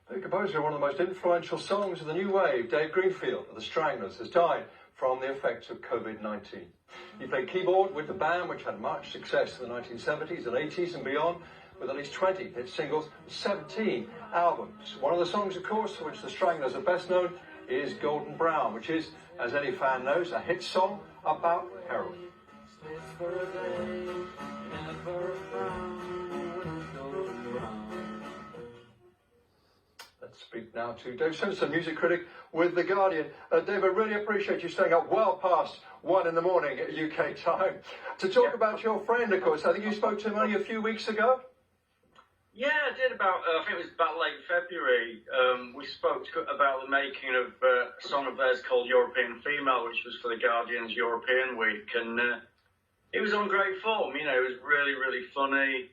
The composer of one of the most influential songs of the new wave, Dave Greenfield of the Stranglers, has died from the effects of COVID-19. He played keyboard with the band, which had much success in the 1970s and 80s and beyond, with at least 20 hit singles, 17 albums. One of the songs, of course, for which the Stranglers are best known is Golden Brown, which is, as any fan knows, a hit song about heroin. Let's speak now to Dave Simpson, music critic with The Guardian. Dave, I really appreciate you staying up well past 1 in the morning at UK time to talk about your friend, of course. I think you spoke to him only a few weeks ago. Yeah, I did I think it was about late February. We spoke about the making of a song of theirs called European Female, which was for The Guardian's European Week. And it was on great form, you know, it was really, really funny.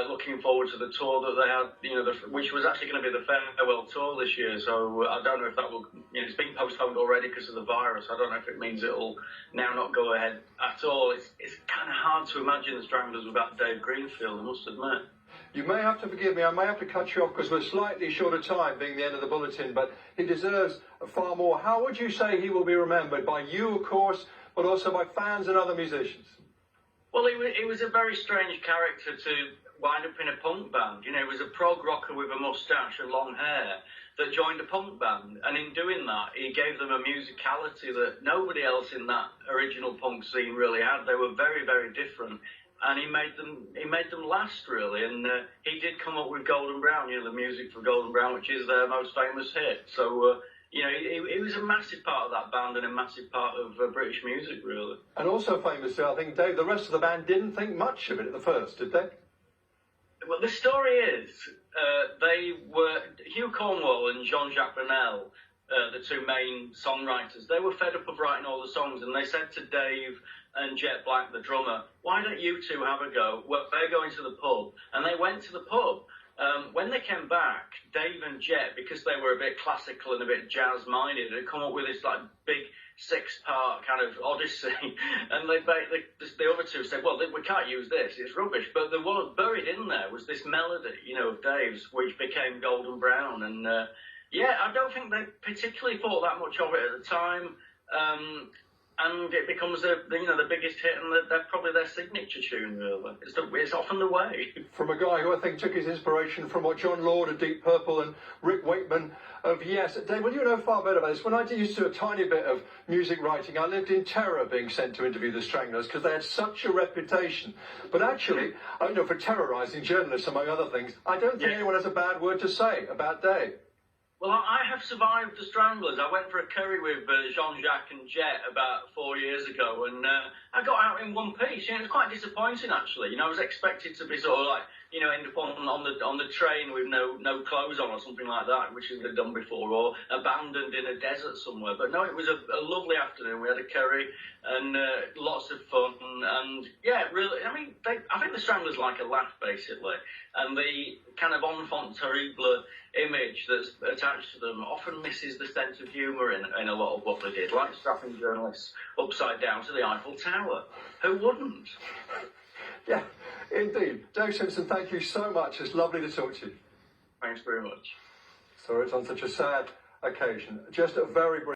Looking forward to the tour that they had, you know, which was actually going to be the farewell tour this year. So I don't know if that will, you know, it's been postponed already because of the virus. I don't know if it means it'll now not go ahead at all. It's kind of hard to imagine the Stranglers without Dave Greenfield, I must admit. You may have to forgive me, I may have to cut you off because we're slightly short of time, being the end of the bulletin, but he deserves far more. How would you say he will be remembered? By you, of course, but also by fans and other musicians? Well, he was a very strange character to wind up in a punk band. You know, he was a prog rocker with a moustache and long hair that joined a punk band, and in doing that, he gave them a musicality that nobody else in that original punk scene really had. They were very, very different. And he made them last, really, and he did come up with Golden Brown, you know, the music for Golden Brown, which is their most famous hit. So, you know, he was a massive part of that band and a massive part of British music, really. And also famously, I think, Dave, the rest of the band didn't think much of it at the first, did they? Well, the story is, they were, Hugh Cornwall and Jean-Jacques Brunel, the two main songwriters, they were fed up of writing all the songs, and they said to Dave and Jet Black, the drummer, why don't you two have a go? Well, they're going to the pub. And they went to the pub. When they came back, Dave and Jet, because they were a bit classical and a bit jazz-minded, had come up with this like big six-part kind of odyssey. And the other two said, well, we can't use this, it's rubbish. But the one buried in there was this melody, you know, of Dave's, which became Golden Brown. And yeah, I don't think they particularly thought that much of it at the time. And it becomes the biggest hit, and they're probably their signature tune, really. It's often the way. From a guy who I think took his inspiration from what John Lord of Deep Purple and Rick Wakeman of Yes. Dave, well, you know far better about this. When I used to do a tiny bit of music writing, I lived in terror being sent to interview the Stranglers because they had such a reputation. But actually, I know for terrorising journalists, among other things, I don't think anyone has a bad word to say about Dave. Well, I have survived the Stranglers. I went for a curry with Jean-Jacques and Jet about 4 years ago, and I got out in one piece. You know, it was quite disappointing, actually. You know, I was expected to be sort of like, you know, end up on the train with no clothes on or something like that, which they'd done before, or abandoned in a desert somewhere. But no, it was a lovely afternoon. We had a curry and lots of fun, and yeah, really. I mean, I think the Stranglers like a laugh, basically, and the kind of enfant terrible image that's attached to them often misses the sense of humour in a lot of what they did, like strapping journalists upside down to the Eiffel Tower. Who wouldn't? Yeah, indeed. Dave Simpson, thank you so much. It's lovely to talk to you. Thanks very much. Sorry it's on such a sad occasion. Just a very brief